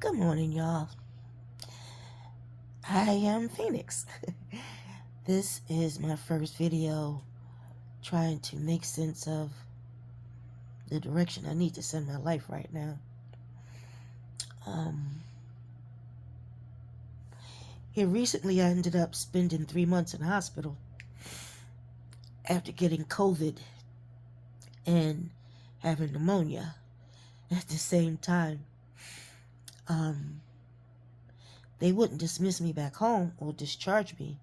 Good morning, y'all. I am Phoenix. This is my first video trying to make sense of the direction I need to send my life right now. Here recently, I ended up spending 3 months in the hospital after getting COVID and having pneumonia at the same time. They wouldn't dismiss me back home or discharge me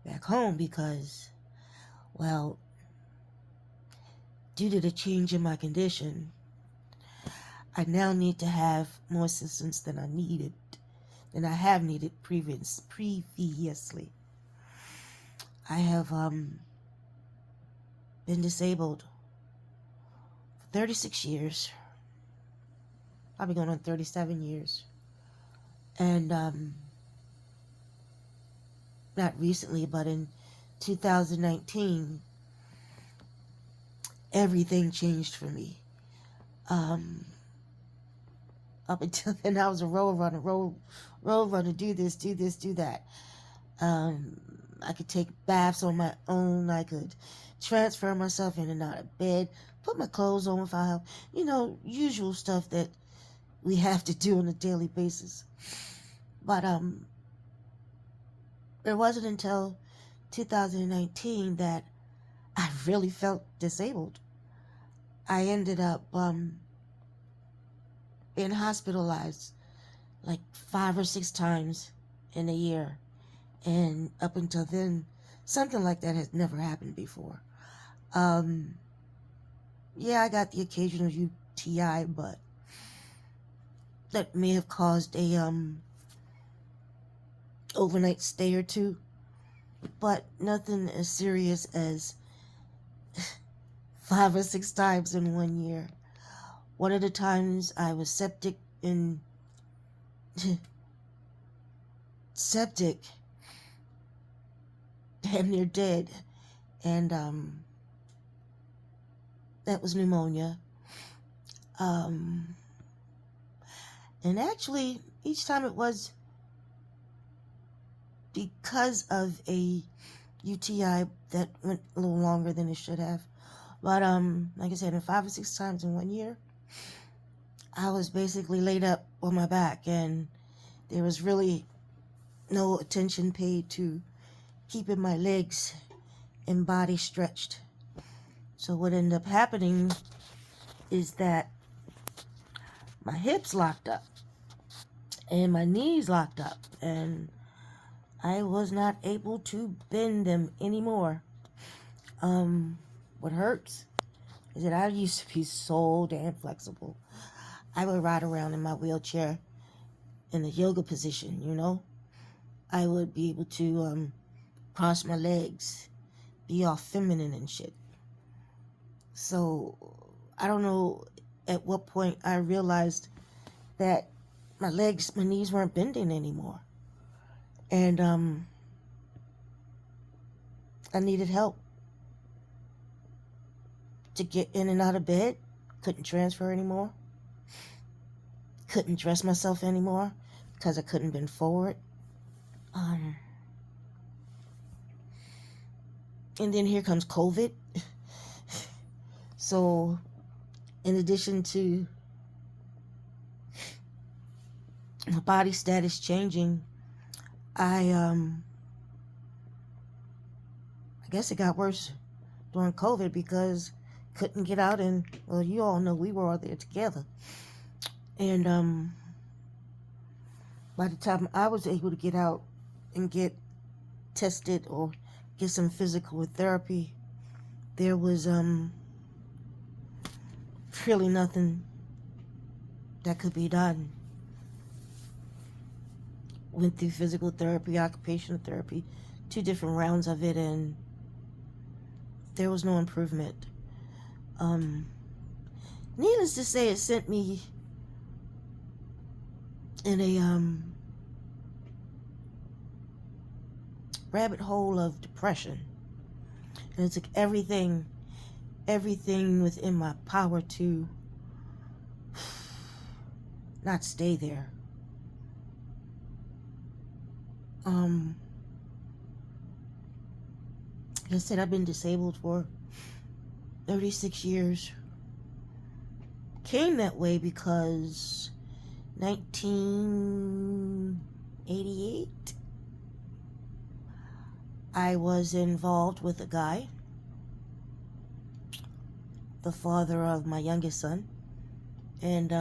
back home because, well, due to the change in my condition, I now need to have more assistance than I have needed previously. I have been disabled for 36 years, probably going on 37 years, and not recently, but in 2019, everything changed for me. Up until then, I was a road runner, do this, do that. I could take baths on my own. I could transfer myself in and out of bed, put my clothes on without help. Usual stuff that we have to do on a daily basis. But it wasn't until 2019 that I really felt disabled. I ended up being hospitalized like 5 or 6 times in a year. And up until then, something like that has never happened before. Yeah, I got the occasional UTI, but that may have caused a overnight stay or two. But nothing as serious as 5 or 6 times in 1 year. One of the times I was septic, damn near dead, and that was pneumonia. And actually, each time it was because of a UTI that went a little longer than it should have. But like I said, in 5 or 6 times in 1 year, I was basically laid up on my back, and there was really no attention paid to keeping my legs and body stretched. So what ended up happening is that my hips locked up and my knees locked up, and I was not able to bend them anymore. What hurts is that I used to be so damn flexible. I would ride around in my wheelchair in the yoga position, I would be able to cross my legs, be all feminine and shit. So I don't know at what point I realized that my knees weren't bending anymore. And I needed help to get in and out of bed. Couldn't transfer anymore. Couldn't dress myself anymore because I couldn't bend forward. And then here comes COVID. So in addition to my body status changing, I guess it got worse during COVID because couldn't get out, and well, you all know we were all there together. And by the time I was able to get out and get tested or get some physical therapy, there was really nothing that could be done. Went through physical therapy, occupational therapy, 2 different rounds of it, and there was no improvement. Needless to say, it sent me in a rabbit hole of depression, and it took everything within my power to not stay there. Um, like I said, I've been disabled for 36 years. Came that way because 1988, I was involved with a guy, the father of my youngest son, and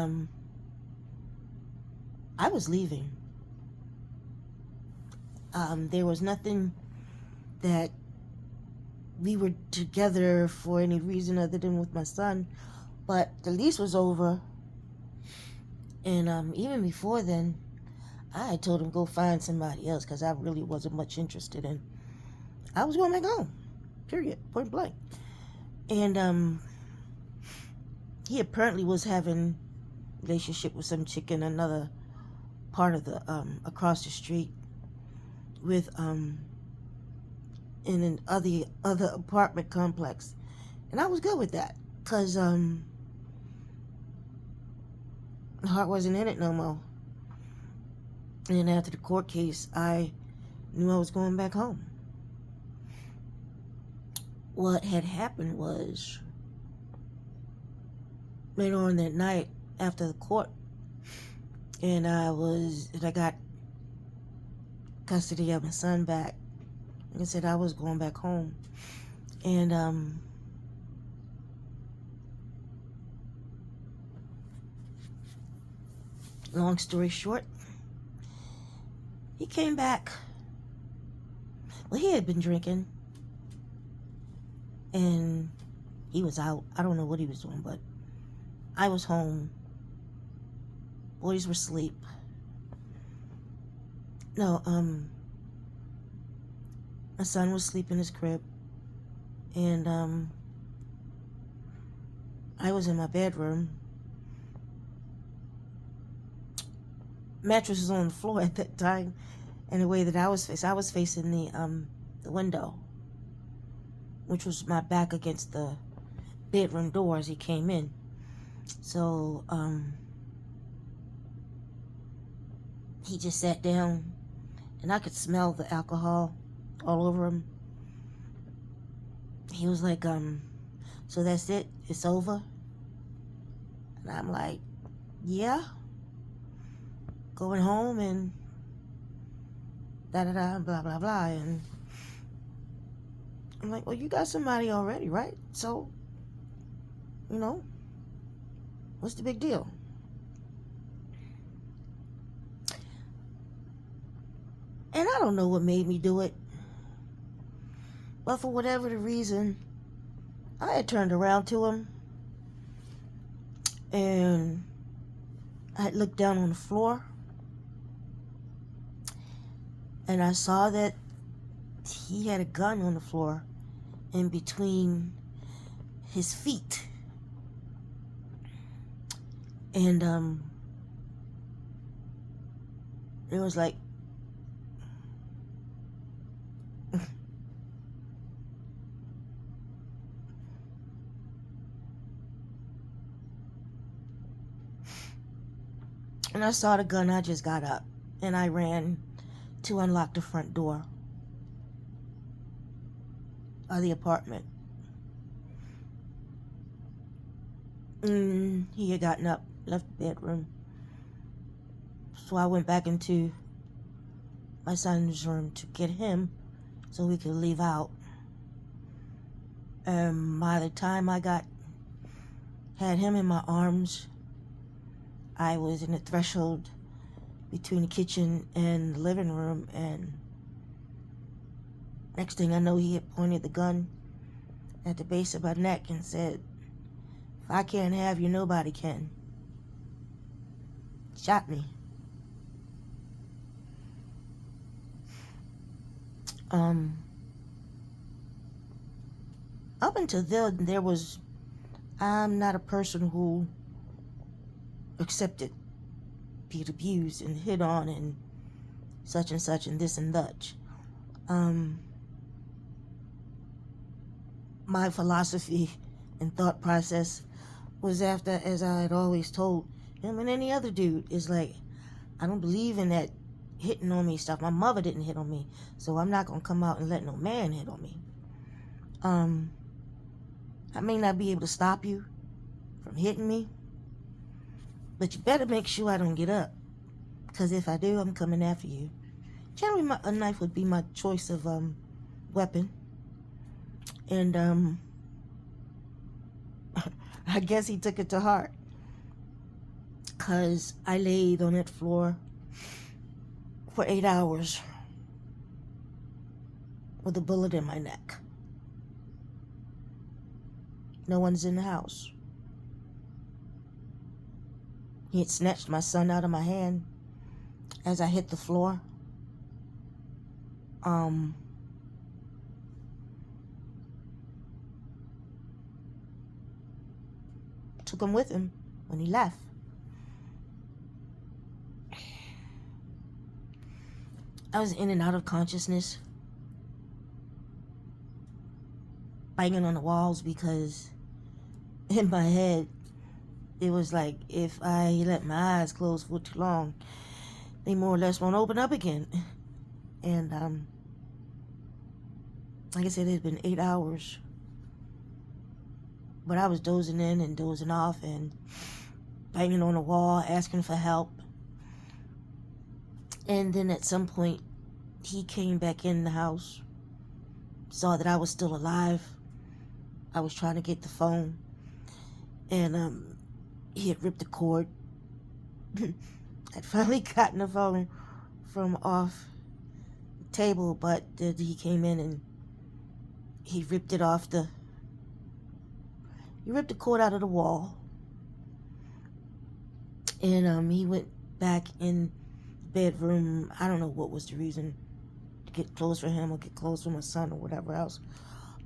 I was leaving. There was nothing that we were together for any reason other than with my son, but the lease was over, and even before then, I had told him go find somebody else because I really wasn't much interested in. I was going back home, period, point blank. And he apparently was having a relationship with some chick in another part of the across the street with in an other apartment complex, and I was good with that because my heart wasn't in it no more. And after the court case, I knew I was going back home. What had happened was, later on that night after the court, and I got custody of my son back. Like I said, I was going back home, and long story short, he came back. Well, he had been drinking, and he was out. I don't know what he was doing, but I was home. Boys were asleep. No, my son was asleep in his crib, and I was in my bedroom. Mattress was on the floor at that time, and the way that I was facing the window, which was my back against the bedroom door as he came in. So he just sat down, and I could smell the alcohol all over him. He was like, so that's it? It's over? And I'm like, yeah. Going home and da-da-da, blah, blah, blah. And I'm like, well, you got somebody already, right? So, what's the big deal? And I don't know what made me do it, but for whatever the reason, I had turned around to him, and I had looked down on the floor, and I saw that he had a gun on the floor in between his feet. And it was like, and I saw the gun. I just got up and I ran to unlock the front door of the apartment. He had gotten up, left the bedroom. So I went back into my son's room to get him so we could leave out. And by the time I had him in my arms, I was in the threshold between the kitchen and the living room, and next thing I know, he had pointed the gun at the base of my neck and said, "If I can't have you, nobody can." Shot me. Up until then, I'm not a person who accepted being abused and hit on and such and this and that. My philosophy and thought process was after, as I had always told him and any other dude, is like, I don't believe in that hitting on me stuff. My mother didn't hit on me, so I'm not gonna come out and let no man hit on me. I may not be able to stop you from hitting me, but you better make sure I don't get up, because if I do, I'm coming after you. Generally, a knife would be my choice of weapon, and I guess he took it to heart, because I laid on that floor for 8 hours with a bullet in my neck. No one's in the house. He had snatched my son out of my hand as I hit the floor. Took him with him when he left. I was in and out of consciousness, banging on the walls, because in my head it was like, if I let my eyes close for too long, they more or less won't open up again. And like I said, it had been 8 hours, but I was dozing in and dozing off and banging on the wall, asking for help. And then at some point, he came back in the house, saw that I was still alive. I was trying to get the phone, and he had ripped the cord. I'd finally gotten the phone from off the table, but he came in and he ripped it off he ripped the cord out of the wall, and he went back in the bedroom. I don't know what was the reason, to get clothes for him or get clothes for my son or whatever else,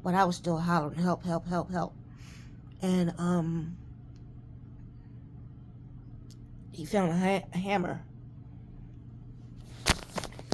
but I was still hollering, help, help, help, help. And he found a hammer